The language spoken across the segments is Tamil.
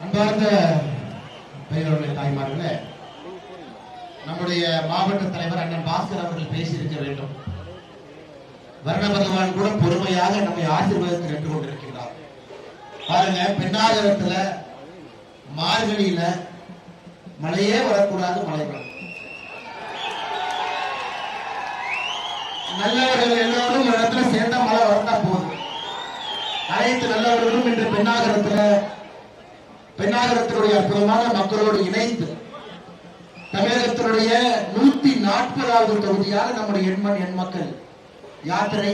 அன்பார்ந்த பெரியவர்களே, தாய்மார்களே, நம்முடைய மாவட்ட தலைவர் அண்ணன் பாஸ்கர் அவர்கள் பேசியிருக்க வேண்டும். வர்ண பகவான் கூட பொறுமையாக நம்மை ஆசீர்வாதத்தில் நின்று கொண்டிருக்கிறார். பாருங்க, பெண்ணாகரத்துல மார்கழியில மழையே வரக்கூடாது, மழை வரும். நல்லவர்கள் எல்லோரும் ஒரு இடத்துல சேர்ந்தா மழை வரத்தா போகுது. அனைத்து நல்லவர்களும் இன்று பெண்ணாகரத்தினுடைய அற்புதமான மக்களோடு இணைந்து தமிழகத்தினுடைய 140வது தொகுதியாக நம்முடைய எண் மக்கள் யாத்திரை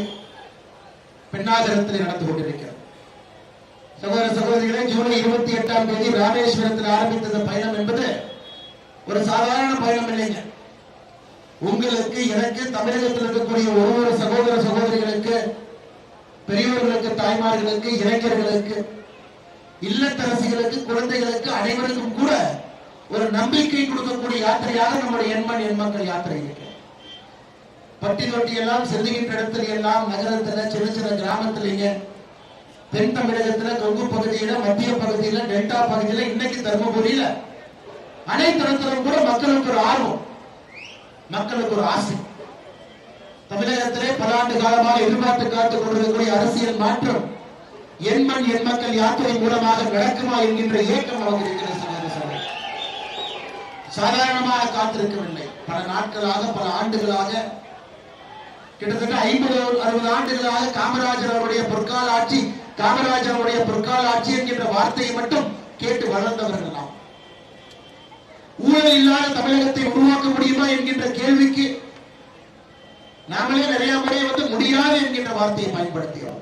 பெண்ணாகரத்தில் நடந்து கொண்டிருக்கிறது. சகோதர சகோதரிகளே, ஜூலை 28ஆம் தேதி ராமேஸ்வரத்தில் ஆரம்பித்த பயணம் என்பது ஒரு சாதாரண பயணம் இல்லைங்க. உங்களுக்கு, எனக்கு, தமிழகத்தில் இருக்கக்கூடிய ஒவ்வொரு சகோதர சகோதரிகளுக்கு, பெரியோர்களுக்கு, தாய்மார்களுக்கு, இளைஞர்களுக்கு, இல்லத்தரசிகளுக்கு, குழந்தைகளுக்கு, அனைவருக்கும் கூட ஒரு நம்பிக்கை கொடுக்கக்கூடிய யாத்திரையாக நம்முடைய எண் மக்கள் யாத்திரை இருக்கு. பட்டி தொட்டி எல்லாம் செல்லுகின்ற இடத்துல எல்லாம் நகரத்துல, சின்ன சின்ன கிராமத்திலேங்க, தென் தமிழகத்துல, கொங்கு பகுதியில, மத்திய பகுதியில, டெல்டா பகுதியில, இன்னைக்கு தர்மபுரியில அனைத்து இடத்திலும் கூட மக்களுக்கு ஒரு ஆர்வம், மக்களுக்கு ஒரு ஆசை. தமிழகத்திலே பல ஆண்டு காலமாக எதிர்பார்த்து காத்துக் கொண்டிருக்கக்கூடிய அரசியல் மாற்றம் எண் மக்கள் யாத்திரை மூலமாக நடக்குமா என்கின்ற ஏக்கம் நமக்கு இருக்கிறது. சாதாரணமாக காத்திருக்கவில்லை. பல நாட்களாக, பல ஆண்டுகளாக, கிட்டத்தட்ட 50-60 ஆண்டுகளாக காமராஜர் அவருடைய பொற்கால ஆட்சி, காமராஜர் அவருடைய பொற்கால ஆட்சி என்கின்ற வார்த்தையை மட்டும் கேட்டு வளர்ந்தவர்கள் நாம். ஊழல் இல்லாத தமிழகத்தை உருவாக்க முடியுமா என்கின்ற கேள்விக்கு நாமளே நிறைய முறை முடியாது என்கின்ற வார்த்தையை பயன்படுத்தியோம்.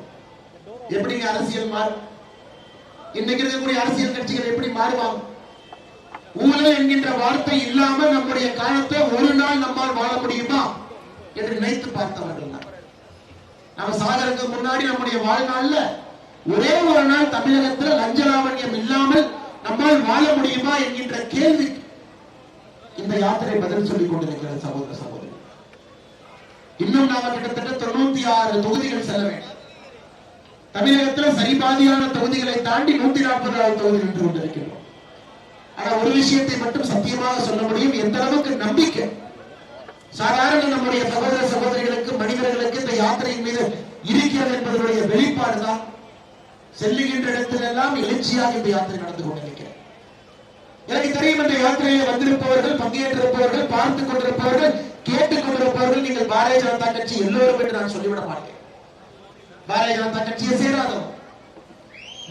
எப்படிங்க அரசியல் மாறும்? இன்னைக்கு இருக்கக்கூடிய அரசியல் கட்சிகள் எப்படி மாறுவாங்க? ஊழல் என்கின்ற வார்த்தை இல்லாமல் நம்முடைய காலத்தை ஒரு நாள் நம்மால் வாழ முடியுமா என்று நினைத்து பார்த்தவர்கள் தான். நம்ம சாகருக்கு முன்னாடி நம்முடைய வாழ்நாள்ல ஒரே ஒரு நாள் தமிழகத்தில் லஞ்ச லாவண்யம் இல்லாமல் நம்மால் வாழ முடியுமா என்கின்ற கேள்வி இந்த யாத்திரை பதில் சொல்லிக் கொண்டிருக்கிறது. சகோதர சகோதரி, இன்னும் நாம கிட்டத்தட்ட 96 தொகுதிகள் செல்ல வேண்டும். தமிழகத்தில் சரிபாதியான தொகுதிகளை தாண்டி 140வது தொகுதி நின்று கொண்டிருக்கிறோம். ஆனா ஒரு விஷயத்தை மட்டும் சத்தியமாக சொல்ல முடியும், எந்த அளவுக்கு நம்பிக்கை சாதாரண நம்முடைய சகோதர சகோதரிகளுக்கு, மனிதர்களுக்கு இந்த யாத்திரையின் மீது இருக்கிறது என்பதனுடைய வெளிப்பாடுதான். செல்லுகின்ற இடத்திலெல்லாம் எழுச்சியாக இந்த யாத்திரை நடந்து கொண்டிருக்கிறது. எனக்கு தெரியும், இந்த யாத்திரையில் வந்திருப்பவர்கள், பங்கேற்றிருப்பவர்கள், பார்த்துக் கொண்டிருப்பவர்கள், கேட்டுக் கொண்டிருப்பவர்கள் நீங்கள் பாரதிய ஜனதா கட்சி எல்லோரும் என்று நான் சொல்லிவிட மாட்டேன். பாரதிய ஜனதா கட்சியை சேராதோம்,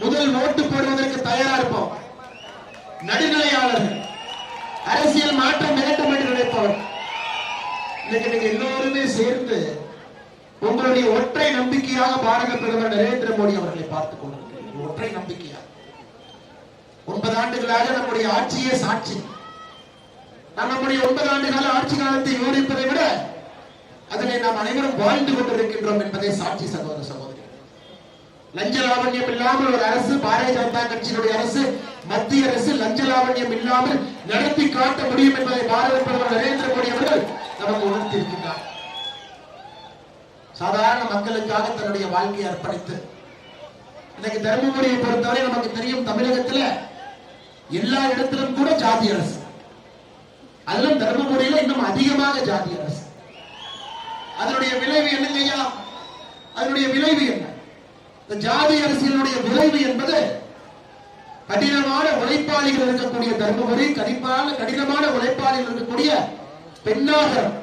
முதல் ஓட்டு போடுவதற்கு தயாரா இருப்போம், நடுநிலையாளர்கள், அரசியல் மாற்றம் வேண்டும் என்று நினைப்பவர். இன்னைக்கு நீங்க எல்லோருமே சேர்ந்து உங்களுடைய ஒற்றை நம்பிக்கையாக பாரத பிரதமர் நரேந்திர மோடி அவர்களை பார்த்துக் கொண்டிருக்கிறீர்கள். ஒற்றை நம்பிக்கையாக 9 ஆண்டுகளாக நம்முடைய ஆட்சியே சாட்சி. நம்முடைய 9 ஆண்டு கால ஆட்சி காலத்தை விவரிப்பதை விட அதிலே நாம் அனைவரும் வாழ்ந்து கொண்டிருக்கின்றோம் என்பதை சாட்சி. சகோதர சகோதரி, லஞ்ச லாவண்யம் இல்லாமல் ஒரு அரசு, பாரதிய ஜனதா கட்சியினுடைய அரசு, மத்திய அரசு லஞ்ச லாவண்யம் இல்லாமல் நடத்தி காட்ட முடியும் என்பதை பாரத பிரதமர் நரேந்திர மோடி அவர்கள் நமக்கு உணர்த்தியிருக்கிறார். சாதாரண மக்களுக்காக தன்னுடைய வாழ்க்கையை அர்ப்பணித்து இன்னைக்கு தர்மபுரியை பொறுத்தவரை நமக்கு தெரியும், தமிழகத்தில் எல்லா இடத்திலும் கூட ஜாதி அரசு, அதிலும் தர்மபுரியில இன்னும் அதிகமாக ஜாதி அரசு. அதனுடைய விளைவு என்னங்கய்யா? அதனுடைய விளைவு என்ன? இந்த ஜாதி அரசியலுடைய விளைவு என்பது கடினமான உழைப்பாளிகள் இருக்கக்கூடிய தர்மபுரி, கடினமான உழைப்பாளிகள் இருக்கக்கூடிய பெண்ணாகரம்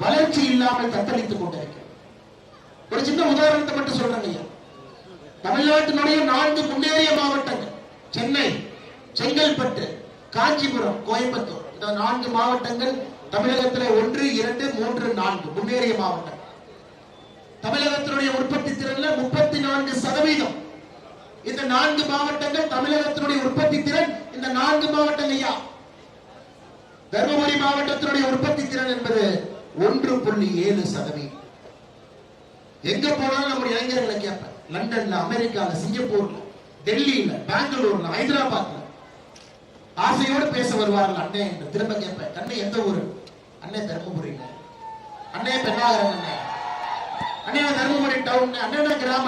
வளர்ச்சி இல்லாமல் தத்தளித்துக் கொண்டிருக்கிறது. ஒரு சின்ன உதாரணத்தை மட்டும் சொல்றேங்க ஐயா. தமிழ்நாட்டினுடைய 4 முன்னேறிய மாவட்டங்கள், சென்னை, செங்கல்பட்டு, காஞ்சிபுரம், கோயம்புத்தூர், இந்த 4 மாவட்டங்கள் தமிழகத்தில் 1, 2, 3, 4 முன்னேறிய மாவட்டம். தமிழகத்தினுடைய உற்பத்தி திறன்ல 34%. இந்த 4 மாவட்டங்கள் தமிழகத்தினுடைய உற்பத்தி திறன், இந்த 4 மாவட்டங்கள் ஐயா. தர்மபுரி மாவட்டத்தினுடைய உற்பத்தி திறன் என்பது 1.7%. எங்க போனாலும் நம்முடைய இளைஞர்களை கேட்பேன், லண்டன்ல, அமெரிக்கால, சிங்கப்பூர்ல, டெல்லியில, பெங்களூர்ல, ஹைதராபாத்ல ஆசையோடு பேச வருவார்கள். அண்ணே என்று திரும்ப கேட்பேன், அண்ணே எந்த ஊரு? அண்ணே தர்மபுரி. அண்ணே பெண்ணாகரம், அண்ணே தர்மபுரி டவுன், அண்ணே கிராம.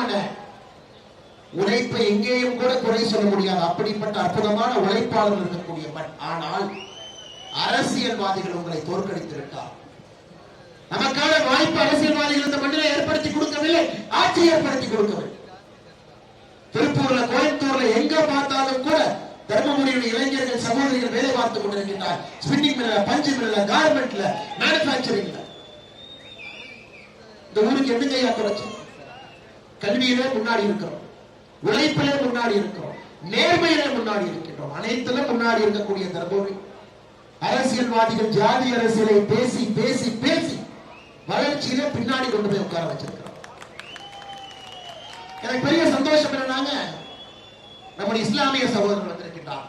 உழைப்பை எங்கேயும் கூட குறை சொல்ல முடியாது. அப்படிப்பட்ட அற்புதமான உழைப்பாளர்கள் இருக்கக்கூடிய மண். ஆனால் அரசியல்வாதிகள் உங்களை தோற்கடித்திருக்கார். நமக்கான வாய்ப்பு அரசியல்வாதிகள் இந்த மண்ணில் ஏற்படுத்தி கொடுக்கவில்லை, ஆட்சி ஏற்படுத்தி கொடுக்கவில்லை. திருப்பூர்ல, கோயம்புத்தூர்ல எங்க பார்த்தாலும் கூட தர்மபுரியுடைய இளைஞர்கள் சகோதரிகள் வேலை பார்த்துக் கொண்டிருக்கிறார். ஸ்பின்னிங் மில்ல, பஞ்சு மில்ல, கார்மெண்ட்ல, மேனுபேக்சரிங்ல. இந்த ஊருக்கு என்னங்க குறைச்சு? கல்வியிலே முன்னாடி இருக்கிறோம், உழைப்பிலே முன்னாடி இருக்கிறோம், நேர்மையிலே முன்னாடி இருக்கின்றோம். அனைத்துல முன்னாடி இருக்கக்கூடிய தர்மபுரி அரசியல்வாதிகள் ஜாதி அரசியலை பேசி பேசி பேசி வளர்ச்சியில பின்னாடி கொண்டு போய் உட்கார வச்சிருக்கிறோம். எனக்கு பெரிய சந்தோஷம் என்னன்னாங்க, நம்முடைய இஸ்லாமிய சகோதரர்கள் வந்திருக்கிறார்.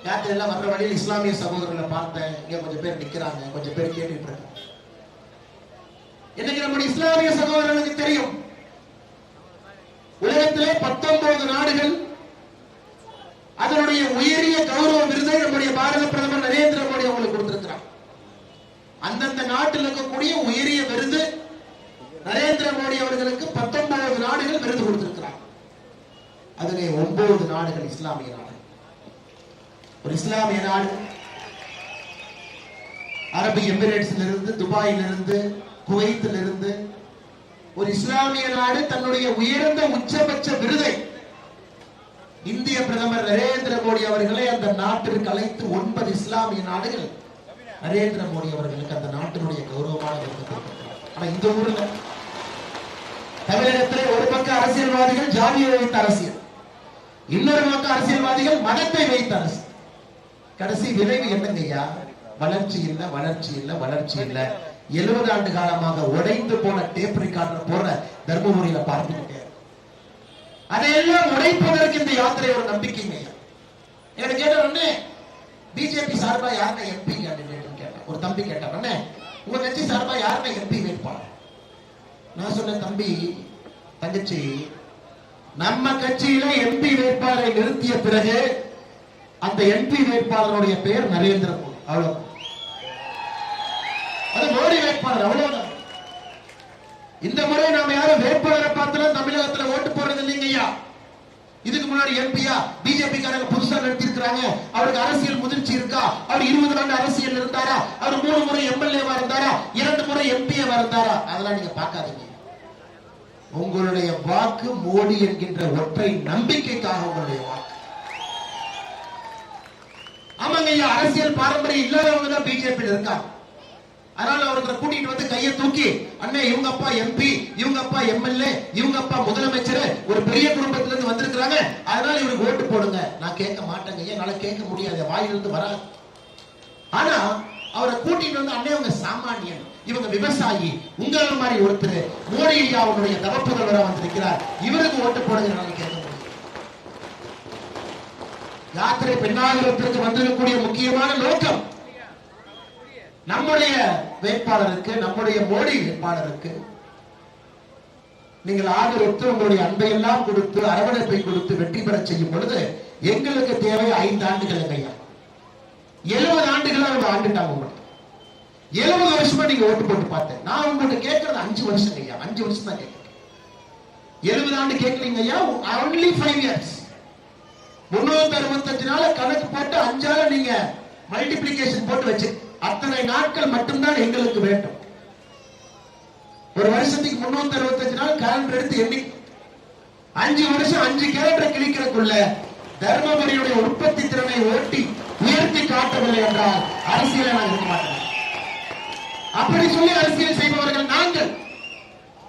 யாத்திரை எல்லாம் வர்ற வழியில் இஸ்லாமிய சகோதரர்களை பார்த்தேன். இங்க கொஞ்சம் பேர் நிக்கிறாங்க, கொஞ்சம் பேர் கேட்டுட்டு இருக்காங்க. இன்னைக்கு நம்முடைய இஸ்லாமிய சகோதரர்களுக்கு தெரியும், உலகத்திலே 19 நாடுகள் அதனுடைய உயரிய கௌரவ விருதை நம்முடைய பாரத பிரதமர் நரேந்திர மோடி அவங்களுக்கு கொடுத்திருக்கிறார். அந்தந்த நாட்டில் இருக்கக்கூடிய உயரிய விருது நரேந்திர மோடி அவர்களுக்கு 19 நாடுகள் விருது கொடுத்திருக்கிறார். அதிலே 9 நாடுகள் இஸ்லாமிய நாடு. ஒரு இஸ்லாமிய நாடு அரபு எமிரேட்ஸ்ல இருந்து, துபாயில இருந்து, குவைத்தில் இருந்து ஒரு இஸ்லாமிய நாடு தன்னுடைய உயர்ந்த உச்சபட்ச விருதை இந்திய பிரதமர் நரேந்திர மோடி அவர்களை அந்த நாட்டிற்கு அழைத்து 9 இஸ்லாமிய நாடுகள் நரேந்திர மோடி அவர்களுக்கு அந்த நாட்டினுடைய கௌரவமான விருது. ஆனா இந்த ஊர்ல தமிழகத்திலே ஒரு பக்கம் அரசியல்வாதிகள் ஜாதியை வைத்த அரசியல், இன்னொரு பக்கம் அரசியல்வாதிகள் மதத்தை வைத்த அரசியல். கடைசி விளைவு என்னங்கய்யா? வளர்ச்சி இல்ல, வளர்ச்சி இல்ல, வளர்ச்சி இல்ல. 70 ஆண்டு காலமாக உடைந்து போன டேப் ரெக்கார்டர் போற தர்மபுரியில பார்த்துக்கிட்டே அதையெல்லாம் உடைப்பதற்கு இந்த யாத்திரை ஒரு நம்பிக்கைங்க. எனக்கு கேட்ட உடனே பிஜேபி சார்பா யாருன்னா எம்பி கேண்டிடேட் கேட்டேன். ஒரு தம்பி கேட்டார், உடனே உங்க கட்சி சார்பா யாருன்னா எம்பி வேட்பாளர்? நான் சொன்னேன், தம்பி தங்கச்சி, நம்ம கட்சியில எம்பி வேட்பாளரை நிறுத்திய பிறகு அந்த எம்பி வேட்பாளருடைய பெயர் நரேந்திர மோடி. அவ்வளவு, அது மோடி வேட்பாளர், அவ்வளவுதான். இந்த முறை நாம யாரும் வேட்பாளரை பார்த்தாலும் தமிழகத்துல ஓட்டு போடுறது இல்லைங்கய்யா. இதுக்கு முன்னாடி எம்பியா பிஜேபி காரங்க புதுசா நடத்திருக்கிறாங்க. அவருக்கு அரசியல் முதிர்ச்சி இருக்கா? அவர் 20 ஆண்டு அரசியல் இருந்தாரா? அவர் 3 முறை எம்எல்ஏவா இருந்தாரா? 2 முறை எம்பியா இருந்தாரா? அதெல்லாம் நீங்க பார்க்காதீங்க. உங்களுடைய வாக்கு மோடி என்கின்ற ஒற்றை நம்பிக்கைக்காக உங்களுடைய வாக்கு. ஆமாங்க ஐயா, அரசியல் பாரம்பரியம் இல்லாதவங்க தான் பிஜேபி இருக்காங்க. அதனால அவர்களை கூட்டிட்டு வந்து கையை தூக்கி, அண்ணே இவங்க அப்பா எம்பி, இவங்க அப்பா எம்எல்ஏ, இவங்க அப்பா முதலமைச்சர், ஒரு பெரிய குடும்பத்துல இருந்து வந்திருக்கிறாங்க, அதனால இவருக்கு ஓட்டு போடுங்க. நான் கேட்க மாட்டேங்க, என்னால கேட்க முடியாது, வாயிலிருந்து வராது. ஆனா அவரை கூட்டிட்டு வந்து, அண்ணே இவங்க சாமானியன், இவங்க விவசாயி, உங்கள மாதிரி ஒருத்தர் மோடி ஐயா அவருடைய தவப்புதல்வரா வந்திருக்கிறார், இவருக்கு ஓட்டு போடுங்க, நான் கேட்க முடியும். யாத்திரை பெண்ணாகரத்திற்கு வந்திருக்கக்கூடிய முக்கியமான நோக்கம் நம்முடைய வேட்பாளருக்கு, நம்முடைய மோடி வேட்பாளருக்கு நீங்கள் ஆதரவு, உங்களுடைய அன்பை எல்லாம் கொடுத்து, அரவணைப்பை கொடுத்து வெற்றி பெற செய்யும் பொழுது எங்களுக்கு தேவை 5 ஆண்டுகள் ஐயா. 70 ஆண்டுகளா அவங்க ஆண்டுட்டாங்க. உங்களுக்கு 70 வருஷமா நீங்க ஓட்டு போட்டு பார்த்தேன். நான் உங்கள்கிட்ட கேட்கறது 5 வருஷம் ஐயா, 5 வருஷம் தான் கேட்கிறேன். 70 ஆண்டு கேட்கலீங்க ஐயா, only 5 years. 365 நாள கணக்கு போட்டு 5ஆல நீங்க மல்டிபிளிகேஷன் போட்டு வச்சு, அத்தனை நாட்கள் மட்டும்தான் எங்களுக்கு வேண்டும். ஒரு வருஷத்துக்கு 365 நாள் கேலண்டர் எடுத்து எண்ணி 5 வருஷம் 5 கேலண்டர் கிழிக்கிறதுக்குள்ள தர்மபுரியுடைய உற்பத்தி திறனை ஓட்டி உயர்த்தி காட்டவில்லை என்றால் அரசியலை நான் இருக்க மாட்டேன். அப்படி சொல்லி அரசியல் செய்பவர்கள் நாங்கள்.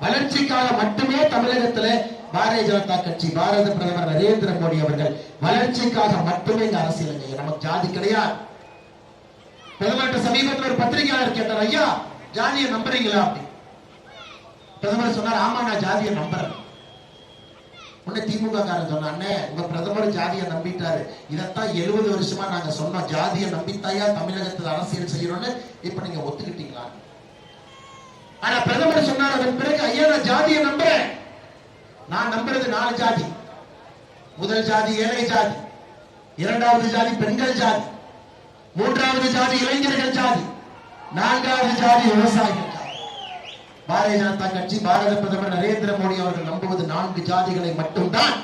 வளர்ச்சிக்காக மட்டுமே தமிழகத்தில் பாரதிய ஜனதா கட்சி, பாரத பிரதமர் நரேந்திர மோடி அவர்கள் வளர்ச்சிக்காக மட்டுமே இந்த அரசியல். நமக்கு ஜாதி கிடையாது. பிரதமர் சமீபத்தில் ஒரு பத்திரிகையாளர் கேட்டார், ஐயா ஜாதியை நம்புறீங்களா அப்படி? பிரதமர் சொன்னார், ஆமா நான் ஜாதியை நம்புறேன். உடனே திமுக காரன் சொன்னான், உங்க பிரதமர் ஜாதியை நம்பிட்டாரு, இதத்தான் 70 வருஷமா நாங்க சொன்னோம், ஜாதியை நம்பித்தாயா தமிழகத்தில் அரசியல் செய்யணும்னு, இப்ப நீங்க ஒத்துக்கிட்டீங்களா? ஆனா பிரதமர் சொன்னார் அதன் பிறகு, ஐயா நான் ஜாதியை நம்புறேன். நான் நம்புறது 4 ஜாதி. முதல் ஜாதி ஏழை ஜாதி, 2வது ஜாதி பெண்கள் ஜாதி, 3வது ஜாதி இளைஞர்கள் ஜாதி, 4வது ஜாதி விவசாயிகள் ஜாதி. பாரதிய ஜனதா கட்சி, பாரத பிரதமர் நரேந்திர மோடி அவர்கள் நம்புவது 4 ஜாதிகளை மட்டும்தான்.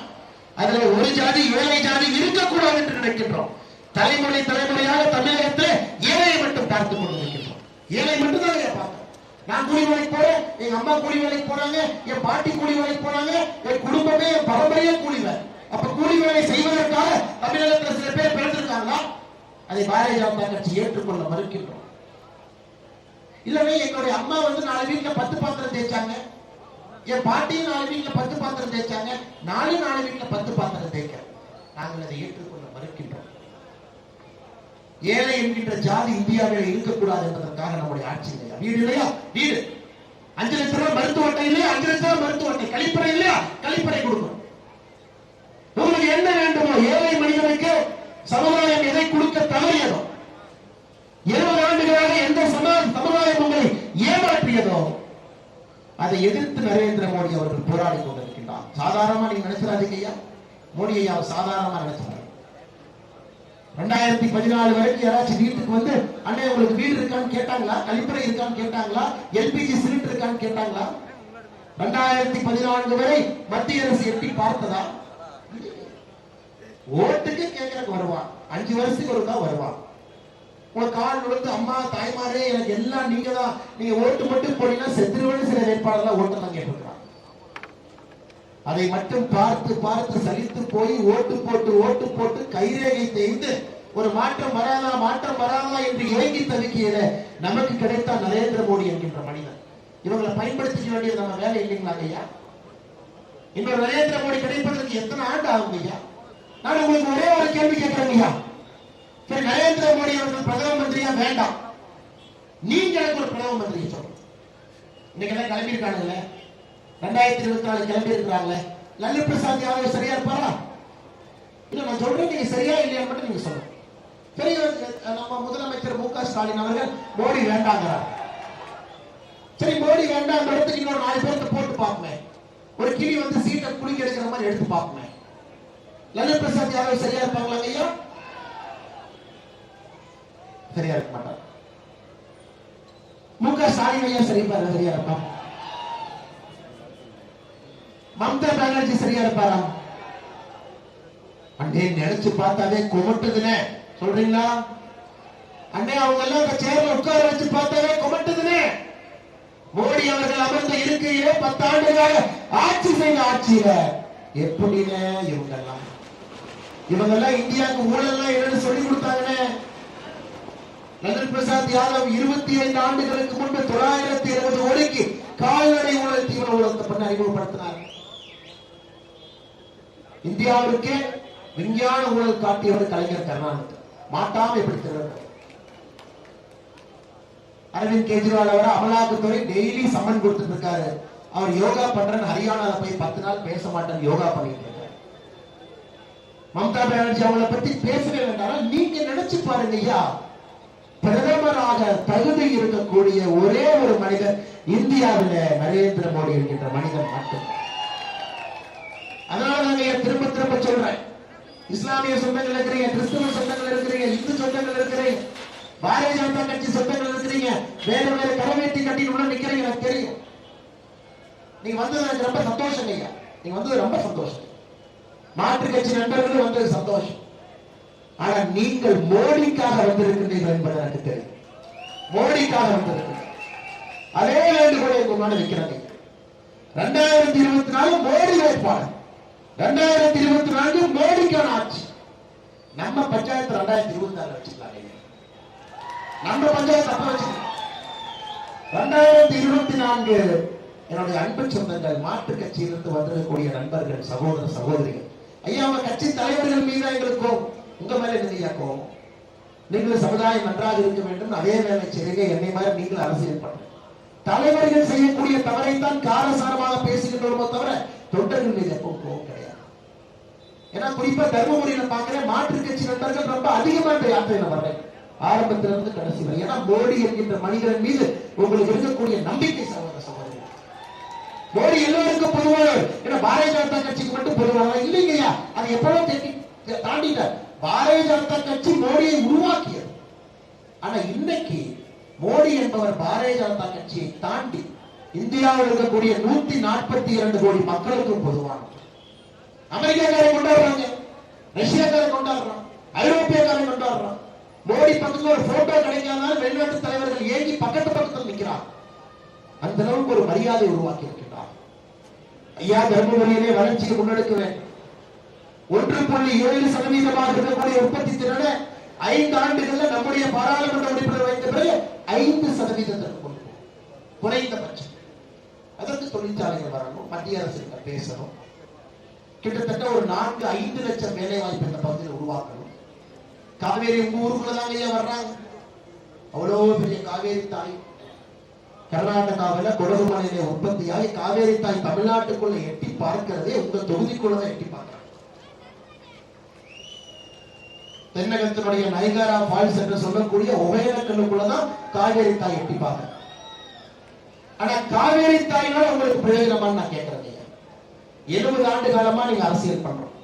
அதுல ஒரு ஜாதி, ஏழை ஜாதி இருக்கக்கூடாது என்று நினைக்கின்றோம். தலைமுறையாக தமிழகத்தில் ஏழையை மட்டும் பார்த்துக் கொண்டிருக்கின்றோம். ஏழை மட்டும் தான் பார்க்கிறோம். நான் கூலி வேலைக்கு போறேன், எங்க அம்மா கூலி வேலைக்கு போறாங்க, என் பாட்டி கூலி வேலைக்கு போறாங்க, என் குடும்பமே, என் பரம்பரையே கூலி வேலை. அப்ப கூலி வேலை செய்வதற்காக தமிழகத்தில் சில பேர் பிறந்திருக்காங்களா? அதை பாரதிய ஜனதா கட்சி ஏற்றுக்கொள்ள மறுக்கின்றோம். இல்லவே எங்களுடைய அம்மா 4 வீட்டுல 10 பாத்திரம் தேய்ச்சாங்க, என் பாட்டியும் 4 வீட்டுல 10 பாத்திரம் தேய்ச்சாங்க, 4 வீட்டுல 10 பாத்திரம் தேய்க்க நாங்கள் அதை ஏற்றுக்கொள்ள மறுக்கின்றோம். ஏழை என்கின்ற ஜாதி இந்தியாவில் இருக்கக்கூடாது என்பதற்காக நம்முடைய ஆட்சி இல்லையா? வீடு இல்லையா? வீடு. 5 லட்சம் ரூபாய் மருத்துவ அட்டை இல்லையா? 5 லட்சம் ரூபாய் மருத்துவ அட்டை. கழிப்பறை இல்லையா? கழிப்பறை கொடுக்கணும். உங்களுக்கு என்ன வேண்டுமோ, ஏழை மனிதனுக்கு சமுதாயம் எதை கொடுக்க தவறியதோ, 20 ஆண்டுகளாக எந்த சமுதாயம் உங்களை ஏமாற்றியதோ அதை எதிர்த்து நரேந்திர மோடி அவர்கள் போராடி கொண்டிருக்கின்றார். சாதாரணமா நீங்க நினைச்சிடாதீங்க ஐயா, மோடி ஐயா சாதாரணமா நினைச்சாரு. 2014 வரைக்கும் யாராச்சும் வீட்டுக்கு அண்ணே உங்களுக்கு வீடு இருக்கான்னு கேட்டாங்களா? கழிப்பறை இருக்கான்னு கேட்டாங்களா? எல்பிஜி சிலிண்டர் இருக்கான்னு கேட்டாங்களா? 2014 வரை மத்திய அரசு எட்டி பார்த்ததா? ஓட்டுக்கு கேட்கறதுக்கு வருவான், 5 வருஷத்துக்கு ஒருக்கா வருவான். உங்க கால் விழுந்து, அம்மா தாய்மாரே எனக்கு எல்லாம் நீங்க தான், நீங்க ஓட்டு மட்டும் போனீங்கன்னா செத்துருவன்னு சில வேட்பாளர்கள் ஓட்டெல்லாம் கேட்டிருக்கிறான். அதை மட்டும் பார்த்து பார்த்து சலித்து போய் ஓட்டு போட்டு கைரேகை தேய்ந்து ஒரு மாற்றம் வராதா என்று ஏங்கி தவிக்கிற நமக்கு கிடைத்த நரேந்திர மோடி என்கின்ற மனிதன். இவங்களை பயன்படுத்திக்க வேண்டியது நம்ம வேலை இல்லைங்களா ஐயா? இன்னொரு நரேந்திர மோடி கிடைப்பதற்கு எத்தனை ஆண்டு ஆகும் ஐயா? நான் உங்களுக்கு ஒரே ஒரு கேள்வி கேட்கிறேன் ஐயா. சரி, நரேந்திர மோடி அவர்கள் பிரதம மந்திரியா வேண்டாம், நீங்க எனக்கு ஒரு பிரதம மந்திரி சொல்லுங்க. இன்னைக்கு எல்லாம் கிளம்பி இருக்கானுங்களே, 2024 கிளம்பி இருக்கிறாங்களே, லல்லு பிரசாத் யாதவ் சரியா இருப்பாரா? இல்ல நான் சொல்றேன், நீங்க சரியா இல்லையா மட்டும் நீங்க சொல்லுங்க. சரி, நம்ம முதலமைச்சர் மு க ஸ்டாலின் அவர்கள் மோடி வேண்டாங்கிறார். சரி, மோடி வேண்டாம் இடத்துக்கு இன்னொரு 4 பேருக்கு போட்டு பார்ப்போமே, ஒரு கிளி சீட்டை குளிக்க எடுக்கிற மாதிரி எடுத்து பார்ப்போமே. லல்லு பிரசாத் யாதவ் சரியா இருப்பாங்களா ஐயா? சரியா இருக்க மாட்டார். மு க ஸ்டாலின் ஐயா சரியா இருப்பார். மம்தா பானர்ஜி சரியா இருப்பாரா? அண்ணே நினைச்சு பார்த்தாவே குமட்டுதுனே சொல்றீங்களா? அண்ணே அவங்க எல்லாம் சேர்ல உட்கார வச்சு பார்த்தாவே குமட்டுதுனே. மோடி அவர்கள் அமர்ந்த இருக்கையிலே 10 ஆண்டுகளாக ஆட்சி செய்த ஆட்சியில எப்படின்னு இவங்கெல்லாம் இந்தியாவுக்கு ஊழல் என்னன்னு சொல்லி கொடுத்தாங்கன்னு. லல்லு பிரசாத் யாதவ் 25 ஆண்டுகளுக்கு முன்பு 920 கோடிக்கு கால்நடை ஊழல், தீவிர ஊழல் பண்ண அறிமுகப்படுத்தினார். இந்தியாவிற்கு விஞ்ஞான ஊழல் காட்டியவர் கலைஞர் கருணாநிதி. மாட்டாம எப்படி தெரியும்? அரவிந்த் கெஜ்ரிவால் அவரை அமலாக்கத்துறை டெய்லி சம்மன் கொடுத்துட்டு இருக்காரு. அவர் யோகா பண்றேன்னு ஹரியானால போய் 10 நாள் பேச மாட்டேன் யோகா பண்ணிட்டு இருக்காரு. மம்தா பானர்ஜி அவங்களை பத்தி பேசவே வேண்டாம். நீங்க நினைச்சு பாருங்க ஐயா, பிரதமராக தகுதி இருக்கக்கூடிய ஒரே ஒரு மனிதர் இந்தியாவில் நரேந்திர மோடி என்கின்ற மனிதன் மட்டும். அதனால நாங்க திரும்ப சொல்றேன், இஸ்லாமிய சொந்தங்கள் இருக்கிறீங்க, கிறிஸ்தவ சொந்தங்கள் இருக்கிறீங்க, இந்து சொந்தங்கள் இருக்கிறீங்க, பாரதிய ஜனதா கட்சி சொந்தங்கள் இருக்கிறீங்க, வேற கரவேட்டி கட்டி உள்ள நிக்கிறீங்க, எனக்கு தெரியும். நீங்க வந்தது எனக்கு ரொம்ப சந்தோஷம் ஐயா, நீங்க வந்தது ரொம்ப சந்தோஷம். மாற்று கட்சி நண்பர்கள் வந்தது சந்தோஷம். ஆனா நீங்கள் மோடிக்காக வந்திருக்கிறீர்கள் என்பது எனக்கு தெரியும். மோடிக்காக வந்திருக்கிறீர்கள். அதே வேண்டுகோளை உங்களோட வைக்கிறாங்க. 2024 மோடி வேட்பாளர், 2024 மோடிக்கான ஆட்சி. நம்ம பஞ்சாயத்து 2026 வச்சுக்கலாம். நம்ம பஞ்சாயத்து அப்ப வச்சுக்கலாம். 2024 என்னுடைய அன்பு சொந்தங்கள், மாற்று கட்சியிலிருந்து வந்திருக்கக்கூடிய நண்பர்கள், சகோதர சகோதரிகள், ஐயா அவங்க கட்சி தலைவர்கள் மீது எங்களுக்கு உங்க மேல இல்லையா கோபம்? நீங்கள் சமுதாயம் நன்றாக இருக்க வேண்டும், அதே வேலை செய்யுங்க, என்னை மாதிரி நீங்கள் அரசியல் பண்ணுங்க. தலைவர்கள் செய்யக்கூடிய தவறைத்தான் காரசாரமாக பேசுகின்றோமோ தவிர தொண்டர்கள் மீது எப்பவும் கோபம் கிடையாது. ஏன்னா குறிப்பா தர்மபுரியில பாக்குறேன், மாற்று கட்சி நண்பர்கள் ரொம்ப அதிகமா யாத்திரையில வர்றேன், ஆரம்பத்திலிருந்து கடைசி வரை. ஏன்னா மோடி என்கின்ற மனிதன் மீது உங்களுக்கு இருக்கக்கூடிய நம்பிக்கை சகோதர சகோதரி. மோடி எல்லோருக்கும் பொதுவானவர், ஏன்னா பாரதிய ஜனதா கட்சிக்கு மட்டும் பொதுவானவர் இல்லைங்கய்யா. அதை எப்பவும் தாண்டிட்டார். பாரதிய ஜனதா கட்சி மோடியை உருவாக்கியது. ஆனா இன்னைக்கு மோடி என்பவர் பாரதிய ஜனதா கட்சியை தாண்டி இந்தியாவில் இருக்கக்கூடிய 142 கோடி மக்களுக்கும் பொதுவான. அமெரிக்காக்காரன் கொண்டாடுறாங்க, ரஷ்யாக்காரன் கொண்டாடுறான், ஐரோப்பியக்காரன் கொண்டாடுறான். மோடி பக்கத்துல ஒரு போட்டோ கிடைக்காதனால வெளிநாட்டு தலைவர்கள் ஏங்கி பக்கத்தில் நிற்கிறார். அந்த அளவுக்கு ஒரு மரியாதை உருவாக்கி இருக்கின்றார். ஐயா, தர்மபுரியிலே வளர்ச்சியை முன்னெடுக்க வேண்டும். 1.7% இருக்கக்கூடிய உற்பத்தி திறனை 5 ஆண்டுகள்ல நம்முடைய பாராளுமன்ற உறுப்பினர் வைத்த பிறகு 5% குறைந்தபட்சம். அதற்கு தொழிற்சாலைகள் வரணும், மத்திய அரசு பேசணும். கிட்டத்தட்ட ஒரு 4-5 லட்சம் வேலை வாய்ப்பு இந்த பகுதியில் உருவாக்கணும். காவேரி உங்க ஊருக்குள்ளதான் ஐயா வர்றாங்க. அவ்வளவு பெரிய காவேரி தாய் கர்நாடகாவில் கொடகுமலையிலே உற்பத்தியாகி காவேரி தாய் தமிழ்நாட்டுக்குள்ள எட்டி பார்க்கிறதே உங்க தொகுதிக்குள்ளதான் எட்டி பார்க்கிறாங்க. தென்னகத்தினுடைய நைகாரா ஃபால்ஸ் என்று சொல்லக்கூடிய ஒகேனக்கல்லுக்குள்ளதான் காவேரி தாய் எட்டி பார்க்க. ஆனா காவேரி தாயினால உங்களுக்கு பிரயோஜனமான்னு நான் கேட்கிறேன். 70 ஆண்டு காலமா நீங்க அரசியல் பண்றோம்.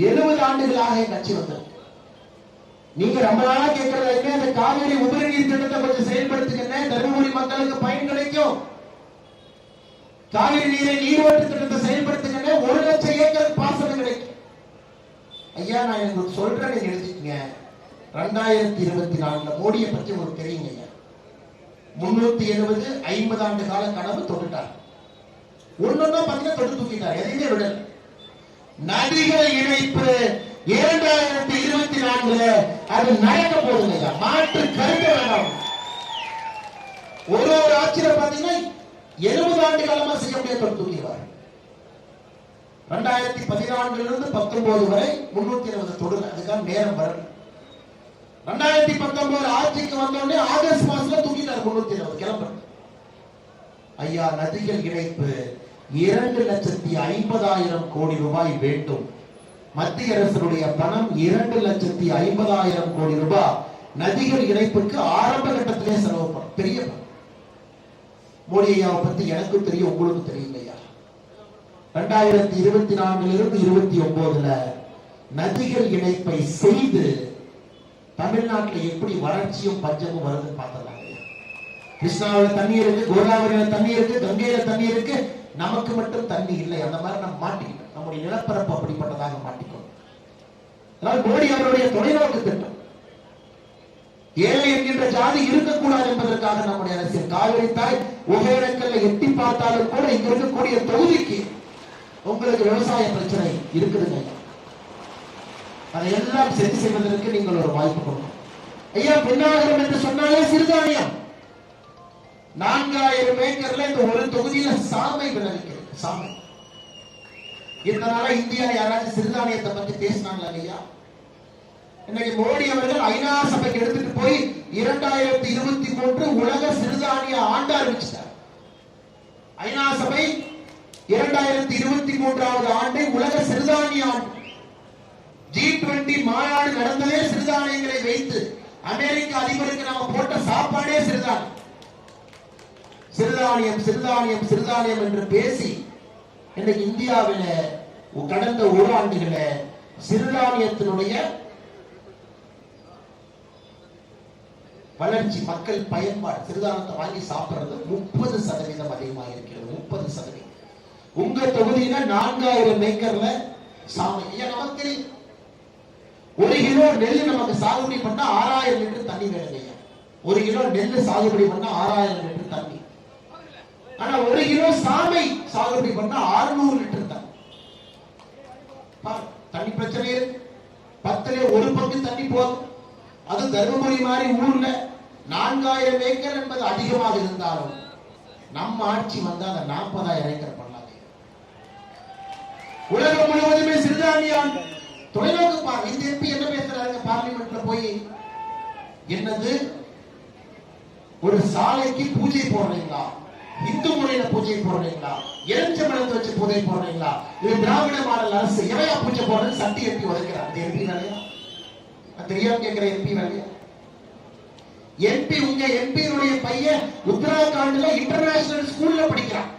70 ஆண்டுகளாக கட்சி வந்திருக்கு. நீங்க ரொம்ப நாளா கேட்கறது அந்த காவேரி உபரி நீர் திட்டத்தை கொஞ்சம் செயல்படுத்துங்க, தருமபுரி மக்களுக்கு பயன் கிடைக்கும். காவிரி நீரை நீரோட்டு திட்டத்தை செயல்படுத்துங்க, 1 லட்சம் ஏக்கர் பாசனம் கிடைக்கும். ஐயா, நான் உங்களுக்கு சொல்றேன், நீங்க எழுதிக்கங்க. 2024 மோடியை பற்றி உங்களுக்கு தெரியுங்க ஐயா. 370 50 ஆண்டு கால கனவு தொட்டுட்டார். ஒன்னொன்னா பாத்தீங்கன்னா தொட்டு தூக்கிட்டார், எதையுமே விடல. நதிகள் இணைப்பு 2024 அது நடக்க போகுதுங்க. மாற்று கருத்து வேண்டாம். ஒரு ஆட்சியில பாத்தீங்கன்னா 70 ஆண்டு காலமா செய்ய முடியாத தொட்டு தூக்கிடுவார். 2014 19 வரை 320 தொடுங்க. அதுக்கான நேரம் வரல. 2019 ஆட்சிக்கு வந்தோடனே ஆகஸ்ட் மாசத்துல தூக்கிட்டார் 320 கிளம்ப. ஐயா, நதிகள் இணைப்பு 2,50,000 கோடி ரூபாய் வேண்டும். மத்திய அரசுடைய பணம் 2,50,000 கோடி ரூபாய் நதிகள் இணைப்புக்கு ஆரம்ப கட்டத்திலே செலவுப்படும். பெரிய பணம். மோடி ஐயாவை பத்தி எனக்கும் தெரியும், உங்களுக்கு தெரியும் ஐயா. 2024 29 நதிகள் இணைப்பை செய்து தமிழ்நாட்டில் எப்படி வறட்சியும் பஞ்சமும் வருதுன்னு பார்த்தலாம். கிருஷ்ணாவில் தண்ணி இருக்கு, கோதாவரியில தண்ணி இருக்கு, கங்கையில தண்ணி இருக்கு, நமக்கு மட்டும் தண்ணி இல்லை. அந்த மாதிரி நம்ம மாட்டிக்கிட்டோம். நம்முடைய நிலப்பரப்பு அப்படிப்பட்டதாக மாட்டிக்கணும். அதனால் மோடி அவருடைய தொலைநோக்கு திட்டம். ஏழை என்கின்ற ஜாதி இருக்கக்கூடாது என்பதற்காக நம்முடைய அரசியல். காவிரி தாய் ஒகேனக்கல்ல எட்டி பார்த்தாலும் கூட இங்க இருக்கக்கூடிய தொகுதிக்கு உங்களுக்கு விவசாய பிரச்சனை இருக்குதுங்க. அதையெல்லாம் சரி செய்வதற்கு நீங்கள் ஒரு வாய்ப்பு கொடுக்கணும். ஐயா, பெண்ணாகரம் என்று சொன்னாலே சிறுதானியம். 4000 ஏக்கர்ல இந்த ஒரு தொகுதியில சாமை விளைவிக்கிறது. சாமை. இதனால இந்தியா யாராச்சும் சிறுதானியத்தை பத்தி பேசினாங்களா ஐயா? இன்னைக்கு மோடி அவர்கள் ஐநா சபைக்கு எடுத்துட்டு போய் 2023 உலக சிறுதானிய ஆண்டு அறிவிச்சார். ஐநா சபை 2023 ஆண்டை உலக சிறுதானிய ஆண்டு. G20 மாநாடு நடந்ததே சிறுதானியங்களை வைத்து. அமெரிக்க அதிபருக்கு நம்ம போட்ட சாப்பாடே சிறுதானியம். சிறுதானியம் சிறுதானியம் சிறுதானியம் என்று பேசி இன்னைக்கு இந்தியாவில கடந்த ஒரு ஆண்டுகள சிறுதானியத்தினுடைய வளர்ச்சி, மக்கள் பயன்பாடு, சிறுதானியத்தை வாங்கி சாப்பிடுறது 30% அதிகமாக இருக்கிறது. 30%. உங்க தொகுதியில 4000 ஏக்கர்ல சாமை. நமக்கு தெரியும், 1 கிலோ நெல் நமக்கு சாகுபடி பண்ணா 6000 லிட்டர் தண்ணி வேணும். 1 கிலோ நெல் சாகுபடி பண்ணா 6000 லிட்டர் தண்ணி. ஆனா 1 கிலோ சாமை சாகுபடி பண்ணா 600 லிட்டர் தண்ணி. தண்ணி பிரச்சனை இருக்கு. 10ல 1 பங்கு தண்ணி போதும். அது தர்மபுரி மாதிரி ஊர்ல 4000 ஏக்கர் என்பது அதிகமாக இருந்தாலும் நம்ம ஆட்சி வந்தா அந்த 40,000 ஏக்கர் பண்ணலாம். உலகம் முழுவதுமே சிறுதானியம் தொலைநோக்கு பாருங்க. இந்த எம்பி என்ன பேசுறாங்க பார்லிமெண்ட்ல போய்? என்னது, ஒரு சாலைக்கு பூஜை போடுறீங்களா? இந்து முறையில பூஜை போடுறீங்களா? எலுமிச்சம்பழத்தை வச்சு பூஜை போடுறீங்களா? இது திராவிட மாடல் அரசு. எவையா பூஜை போடுறது? சட்டி எம்பி உதைக்கிறார். எம்பி வேலையா? தெரியாம கேட்கிற எம்பி வேலையா? எம்பி, உங்க எம்பியுடைய பையன் உத்தராகண்ட்ல இன்டர்நேஷனல் ஸ்கூல்ல படிக்கிறான்.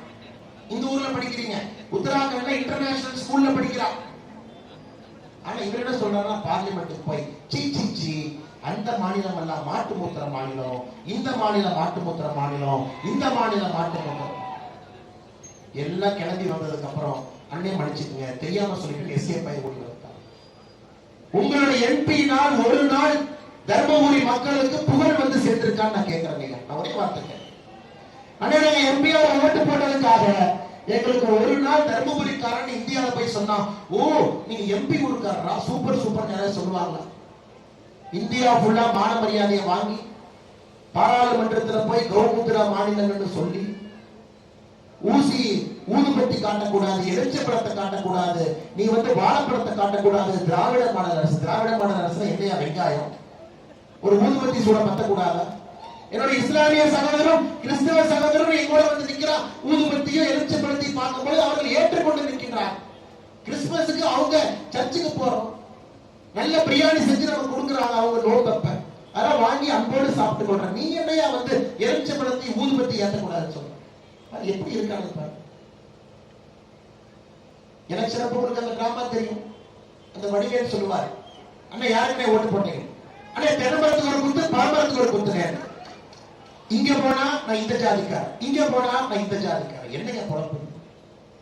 இந்த ஊர்ல படிக்கிறீங்க, உத்தராகண்ட்ல இன்டர்நேஷனல் ஸ்கூல்ல படிக்கிறான். ஆனா இவர் என்ன சொல்றாருன்னா, பார்லிமெண்ட்டுக்கு போய் சீ அந்த மாநிலம் எல்லாம் மாட்டு மூத்திர மாநிலம், இந்த மாநிலம் மாட்டு மூத்திர மாநிலம், இந்த மாநிலம் மாட்டு மூத்திரம். எல்லாம் கிளம்பி வந்ததுக்கு அப்புறம் அண்ணே மன்னிச்சுக்குங்க தெரியாம சொல்லிட்டு எஸ்கேப் ஆகி ஓடி வந்தார். உங்களுடைய எம்பியினால் ஒரு நாள் தர்மபுரி மக்களுக்கு புகழ் வந்து சேர்ந்திருக்கான்னு நான் கேட்கிறேன். நான் ஒரே வார்த்தை அண்ணே, நாங்க எம்பியா ஓட்டு போட்டதுக்காக எங்களுக்கு ஒரு நாள் தர்மபுரிக்காரன் இந்தியாவில போய் சொன்னா, ஓ நீங்க எம்பி ஊருக்காரரா, சூப்பர் சூப்பர் நிறைய சொல்லுவாங்க. இந்தியா ஃபுல்லா மான மரியாதையை வாங்கி பாராளுமன்றத்தில் போய் கௌமுத்ரா மாநிலங்கள்னு சொல்லி ஊசி ஊதுபத்தி காட்டக்கூடாது, எரிச்சப்படத்தை காட்டக்கூடாது, நீ வாழைப்படத்தை காட்டக்கூடாது. திராவிட மாடல் அரசு என்னையா வெங்காயம், ஒரு ஊதுபத்தி சூட பத்தக்கூடாது. என்னுடைய இஸ்லாமிய சகோதரரும் கிறிஸ்தவ சகோதரரும் எங்கூட நிற்கிறார். ஊதுபத்தியும் எரிச்சப்படத்தையும் பார்க்கும்போது அவர்கள் ஏற்றுக்கொண்டு நிற்கின்றார். கிறிஸ்துமஸுக்கு அவங்க சர்ச்சுக்கு போறோம், நல்ல பிரியாணி செஞ்சு நம்ம கொடுக்குறாங்க, அவங்க நோக்கப்ப அதெல்லாம் வாங்கி அன்போடு சாப்பிட்டு கொள்றேன். நீ என்னையா எரிச்சப்படத்தையும் ஊதுபத்தி ஏற்றக்கூடாதுன்னு சொல்ற? அது எப்படி இருக்காங்க பாரு. எனக்கு சிறப்பு கொடுக்க அந்த டிராமா தெரியும். அந்த வடிவேல் சொல்லுவார், அண்ணா யாருக்குமே ஓட்டு போட்டீங்க, அண்ணா தென்னமரத்துக்கு ஒரு குத்து, பாமரத்துக்கு ஒரு குத்துங்க. இங்க போனா நான் இந்த ஜாதிக்கார், இங்க போனா நான் இந்த ஜாதிக்கார். என்னங்க பொழப்பு?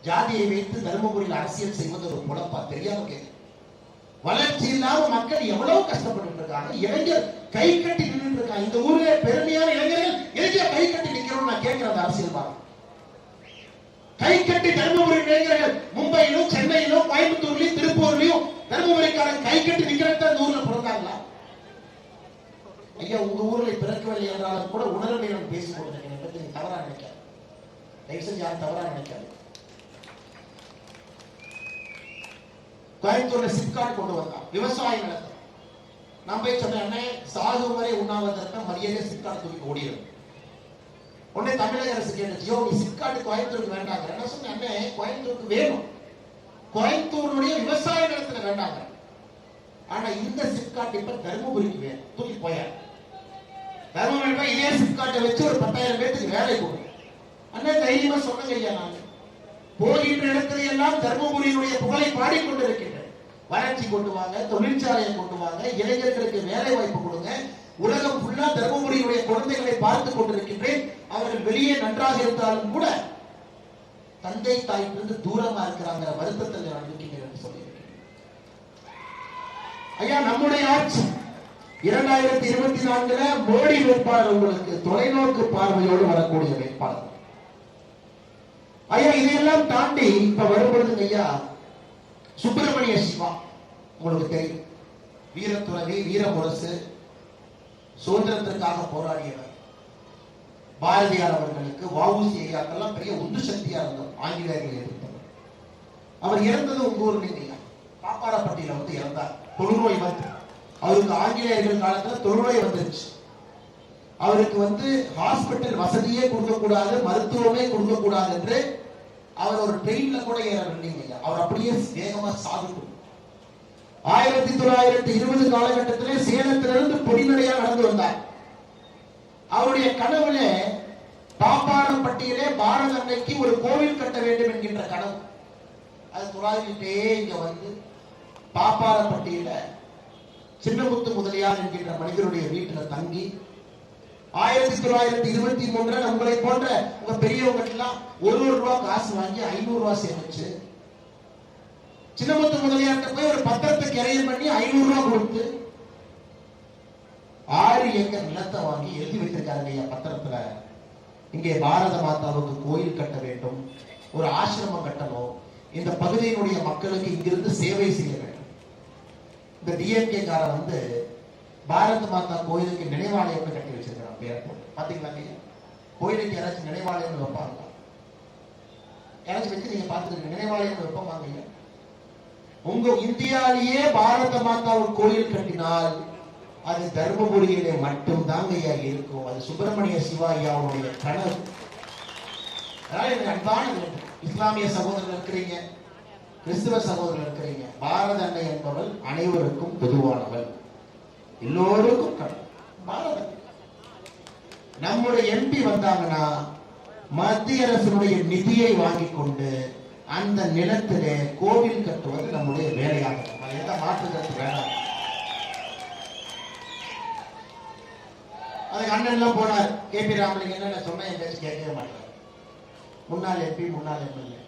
ஜாதியை வைத்து தர்மபுரியில் அரசியல் செய்வது ஒரு பொழப்பா? தெரியாம கேட்க. வளர்ச்சி இல்லாம மக்கள் எவ்வளவு கஷ்டப்பட்டு இருக்காங்க. இளைஞர் கை கட்டி நின்று இருக்காங்க. இந்த ஊர்ல பெருமையான இளைஞர்கள் எதுக்கே கை கட்டி நிக்கிறோம் நான் கேட்கிறேன். அந்த அரசியல் பாருங்க, கை கட்டி தர்மபுரி இளைஞர்கள் மும்பையிலும் சென்னையிலும் கோயம்புத்தூர்லயும் திருப்பூர்லயும் தர்மபுரிக்காரன் கை கட்டி நிக்கிறத அந்த ஊர்ல பிறந்தாங்களா? ஐயா, உங்க ஊர்ல பிறக்கவில்லை என்றாலும் கூட உணர்வை நான் பேசிக் கொண்டிருக்கேன். தவறா நினைக்காது, தயவு செஞ்சு யாரும் தவறா நினைக்காது. கோயம்புத்தூர்ல சிப்காட் கொண்டு வந்தான், விவசாய நிலத்தை. நான் போய் சொன்னேன், சாகும் வரை உண்ணாவிரதம் மரியாதை சிப்காட் தூக்கி ஓடிடும். உடனே தமிழக அரசு கேட்டுச்சியோ, நீ சிப்காட் கோயம்புத்தூருக்கு வேண்டாங்க. என்ன சொன்னேன், அண்ணே கோயம்புத்தூருக்கு வேணும், கோயம்புத்தூருடைய விவசாய நிலத்துல வேண்டாங்க. ஆனா இந்த சிப்காட் இப்ப தர்மபுரிக்கு வேணும், தூக்கி போயாரு. தர்மபுரி இதே சிப்காட்டை வச்சு ஒரு 10,000 பேருக்கு வேலை கொடுக்கும். அண்ணே தைரியமா சொன்னங்க ஐயா, நான் போகின்ற இடத்துல எல்லாம் தர்மபுரியினுடைய புகழை பாடிக்கொண்டிருக்கின்றேன். வளர்ச்சி கொண்டு வாங்க, தொழிற்சாலையை கொண்டு வாங்க, இளைஞர்களுக்கு வேலை வாய்ப்பு கொடுங்க. உலகம் ஃபுல்லா தர்மபுரியுடைய குழந்தைகளை பார்த்துக் கொண்டிருக்கின்றேன். அவர்கள் வெளியே நன்றாக இருந்தாலும் கூட தந்தை தாயிலிருந்து தூரமா இருக்கிறாங்க, வருத்தத்தில் நான் இருக்கின்றேன் என்று சொல்லியிருக்கிறேன். ஐயா, நம்முடைய ஆட்சி 2024 மோடி வேட்பாளர் உங்களுக்கு தொலைநோக்கு பார்வையோடு வரக்கூடிய வேட்பாளர். ஐயா, இதையெல்லாம் தாண்டி இப்ப வரும்பொழுது ஐயா சுப்பிரமணிய சிவா உங்களுக்கு தெரியும், வீரத்துறவி, வீரமுரசு, சுதந்திரத்திற்காக போராடியவர். பாரதியார் அவர்களுக்கு, வஉசி ஐயாக்கெல்லாம் பெரிய உந்து சக்தியா இருந்தார், ஆங்கிலேயர்களை எதிர்த்தவர். அவர் இறந்தது உங்க ஊர் இல்லையா, பாப்பாரப்பட்டியில இறந்தார். தொழுநோய் வந்து அவருக்கு ஆங்கிலேயர்கள் காலத்துல தொழுநோய் வந்துருச்சு. அவருக்கு ஹாஸ்பிட்டல் வசதியே கொடுக்க கூடாது, மருத்துவமே கொடுக்க கூடாது என்று அவர் ஒரு ட்ரெயின்ல கூட ஏறவில்லைங்க. அவர் அப்படியே வேகமா சாதிக்கும். 1920 காலகட்டத்திலே சேலத்திலிருந்து பொடிநடையா நடந்து வந்தார். அவருடைய கனவுல பாப்பாரப்பட்டியிலே பாரத அன்னைக்கு ஒரு கோவில் கட்ட வேண்டும் என்கின்ற கனவு. அது துறாவிட்டே இங்க பாப்பாரப்பட்டியில சின்னமுத்து முதலியார் என்கின்ற மனிதருடைய வீட்டுல தங்கி 1923 உங்களை போன்ற உங்க பெரியவங்க எல்லாம் ₹1 காசு வாங்கி 500 ரூபாய் சேமிச்சு சின்னமுத்து முதலியார்ட்ட போய் ஒரு பத்திரத்தை கிரையம் பண்ணி 500 ரூபாய் கொடுத்து 6 ஏக்கர் நிலத்தை வாங்கி எழுதி வைத்திருக்காங்க பத்திரத்துல. இங்கே பாரத மாதாவுக்கு கோயில் கட்ட வேண்டும், ஒரு ஆசிரமம் கட்டணும், இந்த பகுதியினுடைய மக்களுக்கு இங்கிருந்து சேவை செய்ய வேண்டும். இந்த டிஎம்கே காரன் பாரத மாதா கோயிலுக்கு நினைவாலயம் கட்டி வச்சிருக்கிறான் பேர் போட்டு. பாத்தீங்களா, கோயிலுக்கு யாராச்சும் நினைவாலயம் வைப்பாங்க? யாராச்சும் வச்சு நீங்க பாத்துருக்கீங்க நினைவாலயம் வைப்பாங்க? உங்க இந்தியாலேயே பாரத மாதாவுக்கு கோயில் கட்டினால் அது தர்மபுரியிலே மட்டும் தாங்க இருக்கும். அது சுப்பிரமணிய சிவா ஐயாவுடைய கனவு. அன்பான இஸ்லாமிய சகோதரர்கள் இருக்கிறீங்க, கிறிஸ்துவ சகோதரர்கள் இருக்கிறீங்க. பாரத அன்னை என்பவள் அனைவருக்கும் பொதுவானவள், எல்லோருக்கும் பாரத. நம்முடைய எம்பி வந்தாங்கன்னா மத்திய அரசினுடைய நிதியை வாங்கி கொண்டு அந்த நிலத்திலே கோவில் கட்டுவது நம்முடைய வேலையாக எந்த மாற்றுக்கிறது வேண்டாம். அதுக்கு அண்ணன் எல்லாம் போனார். KP ராமலிங்கம் என்ன சொன்ன என் பேச்சு கேட்கவே மாட்டார். முன்னாள் எம்பி, முன்னாள் எம்எல்ஏ.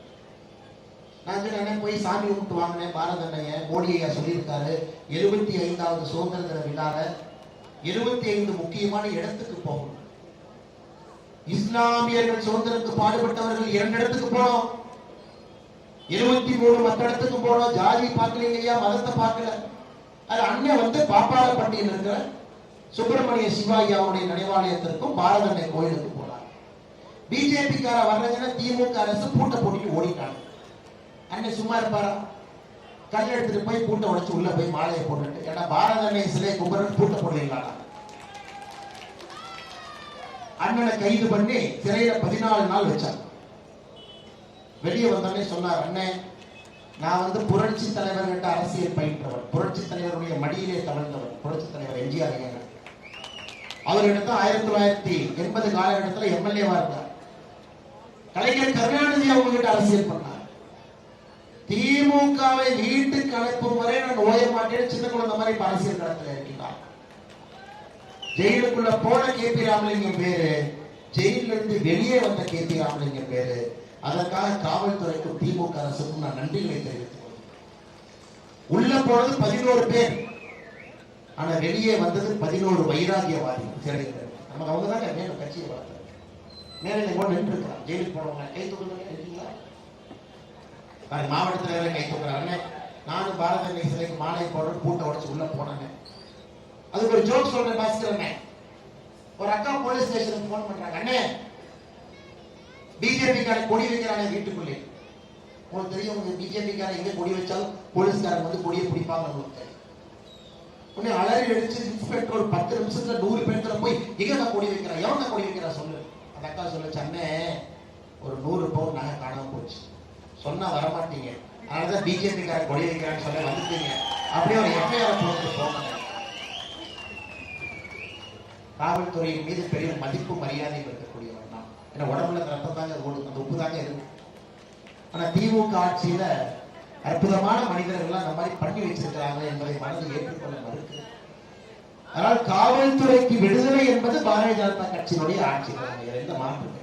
நான் சொன்னேன் போய் சாமி கும்பிட்டு வாங்கினேன். பாரத அண்ணைய மோடி ஐயா சொல்லியிருக்காரு 75வது சுதந்திர தின விழால 75 முக்கியமான இடத்துக்கு போகணும். இஸ்லாமியர்கள் சுதந்திரத்துக்கு பாடுபட்டவர்கள் 2 இடத்துக்கு போனோம், 23 மற்ற இடத்துக்கு போனோம். ஜாதி பார்க்கலீங்க ஐயா, மதத்தை பார்க்கல. அது அண்ணன் வந்து பாப்பாரப்பட்டியில் இருக்கிற சுப்பிரமணிய சிவாயாவுடைய நினைவாலயத்திற்கும் பாரத அன்னை கோயிலுக்கு போனார். பிஜேபி கார வர்றதுன்னா திமுக அரசு பூட்டை போட்டு ஓடிட்டாங்க. அண்ணன் சும்மா இருப்பாரா? கல் எடுத்துட்டு போய் பூட்டை உடைச்சு உள்ள போய் மாலையை போட்டுட்டு, ஏன்னா பாரத அன்னை சிலை கும்பரன் பூட்டை போடுவீங்களா? அண்ணனை கைது பண்ணி சிறையில 14 நாள் வச்சாங்க. வெளியே வந்தோடனே சொன்னார், அண்ணன் நான் வந்து புரட்சி தலைவர்கிட்ட அரசியல் பயின்றவர், புரட்சி தலைவருடைய மடியிலே தவழ்ந்தவர். புரட்சி தலைவர் எம்ஜிஆர் அவர்கிட்ட 1980 காலகட்டத்தில் எம்எல்ஏவா இருந்தார். கலைஞர் கருணாநிதி அவங்க கிட்ட அரசியல் பண்ணார். திமுகவை வீட்டுக்கு அனுப்பும் வரை நான் ஓய மாட்டேன், சின்ன குழந்தை மாதிரி அரசியல் களத்தில் இருக்கிறார். ஜெயிலுக்குள்ள போன கேபி ராமலிங்கம் பேரு, ஜெயில இருந்து வெளியே வந்த கேபி ராமலிங்கம் பேரு. அதற்காக காவல்துறைக்கும் திமுக அரசுக்கும் நான் நன்றிகளை தெரிவித்துக் கொள்கிறேன். உள்ள போனது 11 பேர், ஆனா வெளியே வந்தது 11 வைராகியவாதி சிறையில். நமக்கு அவங்க தான் மேலும் கட்சியை வளர்த்தாங்க. மேலே கூட நின்று இருக்கிறான். ஜெயிலுக்கு போனவங்க கை தூக்குறீங்களா? மாவட்ட தலைவரை கை தூக்குறாங்க. நானும் பாரத அன்னை சிலைக்கு மாலை போடுற பூட்டை உடைச்சு உள்ள போனாங்க. அதுக்கு ஒரு ஜோக் சொல்றேன் பாஸ்கரண்ணே. ஒரு அக்கா போலீஸ் ஸ்டேஷனுக்கு போன் பண்றாங்க, அண்ணே பிஜேபி கார கொடி வைக்கிறானே வீட்டுக்குள்ளே. உங்களுக்கு தெரியும், பிஜேபி கார எங்க கொடி வச்சாலும் போலீஸ்காரங்க வந்து கொடியை பிடிப்பாங்க. உங்களுக்கு உடனே அலறி அடிச்சு இன்ஸ்பெக்டர் ஒரு 10 நிமிஷத்துல 100 பேர்த்துல போய் எங்க கொடி வைக்கிறா, எவங்க கொடி வைக்கிறா சொல்லு. அந்த அக்கா சொல்லுச்சு, அண்ணே ஒரு 100 பவுன் நகை காணாம போச்சு, சொன்னா வரமாட்டீங்க, அதனாலதான் பிஜேபி கார கொடி வைக்கிறான்னு சொல்ல வந்துட்டீங்க, அப்படியே ஒரு எஃப்ஐஆர் போட்டு போனாங்க. காவல்துறையின் மீது பெரிய மதிப்பு மரியாதை இருக்கக்கூடியவன் தான். ஏன்னா உடம்புல ரத்தம் தாங்க ஓடும், அந்த உப்பு தாங்க இருக்கு. ஆனா திமுக ஆட்சியில அற்புதமான மனிதர்கள் அந்த மாதிரி பண்ணி வச்சிருக்கிறாங்க என்பதை மனதில் ஏற்றுக்கொள்ள மறுக்கு. அதனால் காவல்துறைக்கு விடுதலை என்பது பாரதிய ஜனதா கட்சியினுடைய ஆட்சி. எந்த மாற்றம்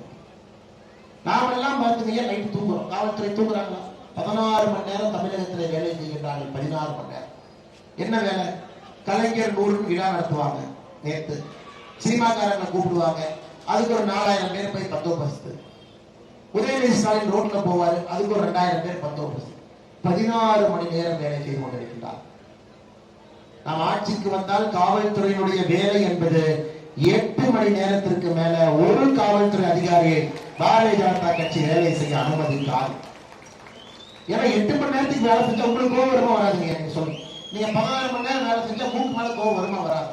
நாமெல்லாம் பார்த்தீங்க, நைட் தூங்குறோம், காவல்துறை தூங்குறாங்களா? 16 மணி நேரம் தமிழகத்தில் வேலை செய்கின்றார்கள். 16 மணி நேரம் என்ன வேலை? கலைஞர் 100 விழா நடத்துவாங்க. நேற்று சினிமாக்காரங்களை கூப்பிடுவாங்க, அதுக்கு ஒரு 4000 பேர் போய் பந்தோபஸ்து. உதயநிதி ஸ்டாலின் ரோட்ல போவாரு, அதுக்கு ஒரு 2000 பேர் பந்தோபஸ்து. 16 மணி நேரம் வேலை செய்து கொண்டிருக்கிறார். நாம் ஆட்சிக்கு வந்தால் காவல்துறையினுடைய வேலை என்பது 8 மணி நேரத்திற்கு மேல ஒரு காவல்துறை அதிகாரியை பாரதிய ஜனதா கட்சி வேலை செய்ய அனுமதிக்காது. ஏன்னா 8 மணி நேரத்துக்கு வேலை செஞ்சா உங்களுக்கு கோவம் வருமா வராதுங்க? நீங்க சொல்லுங்க. நீங்க 16 மணி நேரம் வேலை செஞ்சா மூக்கு மேல கோவம் வருமா வராது?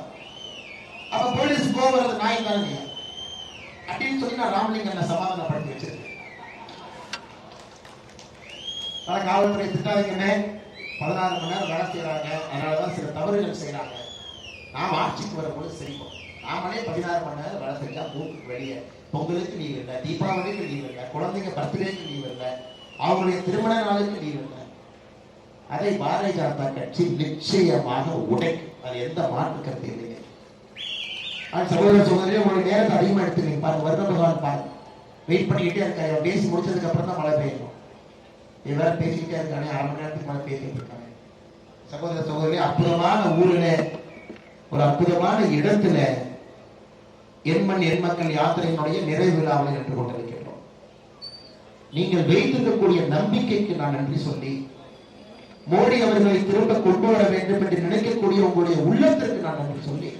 அப்ப போலீஸ் கோவம் வர்றது நாய் தானே அப்படின்னு சொல்லி நான் ராமலிங்கன் சமாதானப்படுத்தி வச்சிருக்கேன். காவல்துறை திட்டாதீங்கன்னு 16 மணி நேரம் வேலை செய்யறாங்க, அதனாலதான் சில தவறுகள் செய்யறாங்க. நாம் ஆட்சிக்கு வரும்போது செய்வோம். நாமளே 16 மணி நேரம் வேலை செஞ்சா மூக்கு வெளியே, பொங்கலுக்கு லீவ் இல்லை, தீபாவளிக்கு லீவ் இல்லை, குழந்தைங்க பர்த்டேக்கு லீவ் இல்லை, அவங்களுடைய திருமண நாளுக்கு லீவ் இல்லை. அதை பாரதிய ஜனதா கட்சி நிச்சயமாக உடைக்கும். அது எந்த மாற்று கருத்து இல்லைங்க. சகோதர சகோதரி, உங்களுடைய நேரத்தை அதிகமா எடுத்துக்கீங்க பாருங்க. வருட பகவான் பாருங்க, வெயிட் பண்ணிக்கிட்டே இருக்காங்க. பேசி முடிச்சதுக்கு அப்புறம் தான் மழை பெய்யணும். வேற பேசிக்கிட்டே இருக்கானே, 1/2 மணி நேரத்துக்கு மேல பேசிட்டு இருக்காங்க. சகோதர சகோதரி, அற்புதமான ஊர்ல, ஒரு அற்புதமான இடத்துல எண்மண் எண்மக்கள் யாத்திரையினுடைய நிறைவு விழாவில் நின்று கொண்டிருக்கின்றோம். நீங்கள் வைத்திருக்கக்கூடிய நம்பிக்கைக்கு நான் நன்றி சொல்லி, மோடி அவர்களை திரும்ப கொண்டு வர வேண்டும் என்று நினைக்கக்கூடிய உங்களுடைய உள்ளத்திற்கு நான் நன்றி சொல்லி,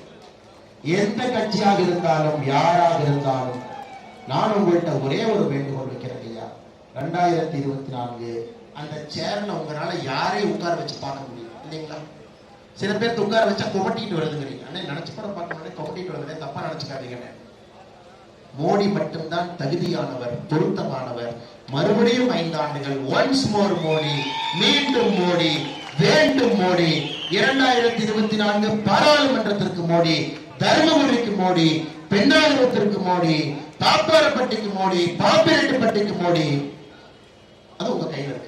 எந்த கட்சியாக இருந்தாலும் யாராக இருந்தாலும் நான் உங்கள்கிட்ட ஒரே ஒரு வேண்டுகோள் வைக்கிறேன் ஐயா. 2024 அந்த சேர்ல உங்களால யாரையும் உட்கார வச்சு பார்க்க முடியும் இல்லைங்களா? சில பேர் உட்கார வச்சா கொமட்டிட்டு வருதுங்கிறீங்க. அண்ணே நினைச்சு கூட பார்க்கணும், கொமட்டிட்டு வருது, தப்பா நினைச்சுக்காதீங்க. மோடி மட்டும்தான் தகுதியானவர், பொருத்தமானவர். மறுபடியும் 5 ஆண்டுகள், ஒன்ஸ் மோர் மோடி, மீண்டும் மோடி, வேண்டும் மோடி. 2024 பாராளுமன்றத்திற்கு மோடி, தர்மபுரிக்கு மோடி, பெண்ணாயிரத்திற்கு மோடி, பாப்பாரப்பட்டிக்கு மோடி, பாப்பிரெட்டிப்பட்டிக்கு மோடி. அது உங்க கையில் இருக்கு.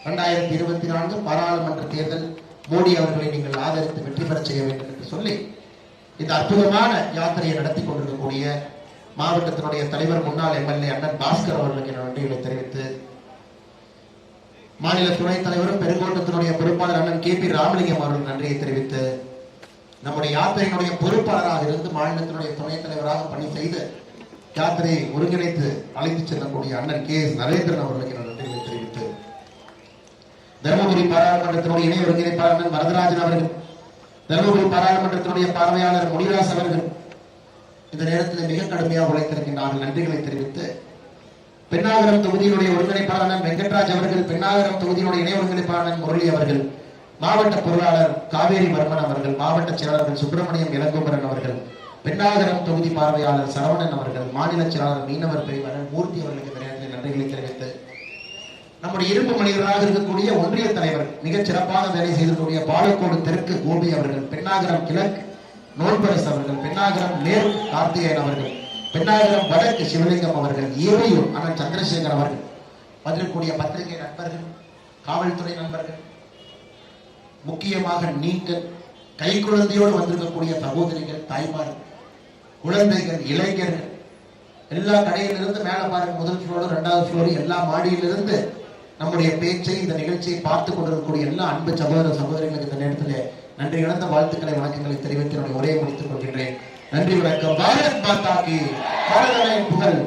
2024 பாராளுமன்ற தேர்தல் மோடி அவர்களை நீங்கள் ஆதரித்து வெற்றி பெற செய்ய வேண்டும் என்று சொல்லி இந்த அற்புதமான யாத்திரையை நடத்தி கொண்டிருக்கக்கூடிய மாவட்டத்தினுடைய தலைவர் முன்னாள் எம்எல்ஏ அண்ணன் பாஸ்கர் அவர்களுக்கு நன்றிகளை தெரிவித்து, மாநில துணைத் தலைவரும் பெருங்கோட்டத்தினுடைய பொறுப்பாளர் அண்ணன் கே பி ராமலிங்கம் அவர்கள் நன்றியை தெரிவித்து, நம்முடைய யாத்திரையினுடைய பொறுப்பாளராக இருந்து மாநிலத்தினுடைய துணைத் தலைவராக பணி செய்து யாத்திரையை ஒருங்கிணைத்து அழைத்து செல்லக்கூடிய அண்ணன் கே எஸ் நரேந்திரன் அவர்களுக்கு நன்றிகளை தெரிவித்து, தருமபுரி பாராளுமன்றத்தினுடைய இணை ஒருங்கிணைப்பாளர் அண்ணன் வரதராஜன் அவர்கள், தருமபுரி பாராளுமன்றத்தினுடைய பார்வையாளர் முனிராஸ் அவர்கள் இந்த நேரத்தில் மிக கடுமையாக உழைத்திருக்கின்றார்கள். நன்றிகளை தெரிவித்து, பெண்ணாகரம் தொகுதியினுடைய ஒருங்கிணைப்பாளர் வெங்கட்ராஜ் அவர்கள், பெண்ணாகரம் தொகுதியினுடைய இணை ஒருங்கிணைப்பாளர் முரளி அவர்கள், மாவட்ட பொருளாளர் காவேரி வர்மன் அவர்கள், மாவட்ட செயலாளர்கள் சுப்பிரமணியம் இளங்குமரன் அவர்கள், பெண்ணாகரம் தொகுதி பார்வையாளர் சரவணன் அவர்கள், மாநில செயலாளர் மீனவர் பிரிவாளர் மூர்த்தி அவர்களுக்கு இந்த நேரத்தில் நன்றிகளை தெரிவித்து, நம்முடைய இரும்பு மனிதராக இருக்கக்கூடிய ஒன்றிய தலைவர் மிகச் சிறப்பாக வேலை செய்திருக்கக்கூடிய பாலக்கோடு தெற்கு கோபி அவர்கள், பெண்ணாகரம் கிழக்கு நோன்பரசு அவர்கள், பெண்ணாகரம் மேற்கு கார்த்திகேயன் அவர்கள், பெண்ணாகரம் வடக்கு சிவலிங்கம் அவர்கள், ஈரையூர் அண்ணன் சந்திரசேகர் அவர்கள், வந்திருக்கக்கூடிய பத்திரிகை நண்பர்கள், காவல்துறை நண்பர்கள், முக்கியமாக நீங்கள் கை குழந்தையோடு வந்திருக்கக்கூடிய சகோதரிகள், தாய்மார்கள், குழந்தைகள், இளைஞர்கள், எல்லா கடையிலிருந்து மேல பாருங்க, முதல் ஃப்ளோர், இரண்டாவது ஃப்ளோர், எல்லா மாடியிலிருந்து நம்முடைய பேச்சை இந்த நிகழ்ச்சியை பார்த்துக் கொண்டிருக்கக்கூடிய எல்லா அன்பு சகோதர சகோதரிகளுக்கு இந்த நேரத்தில் நன்றி இழந்த வாழ்த்துக்களை வணக்கங்களை தெரிவித்து என்னுடைய உரையை முடித்துக் கொள்கின்றேன். நன்றி, வணக்கம். பாரத் மாதா கி, பாரதமே புகழ்.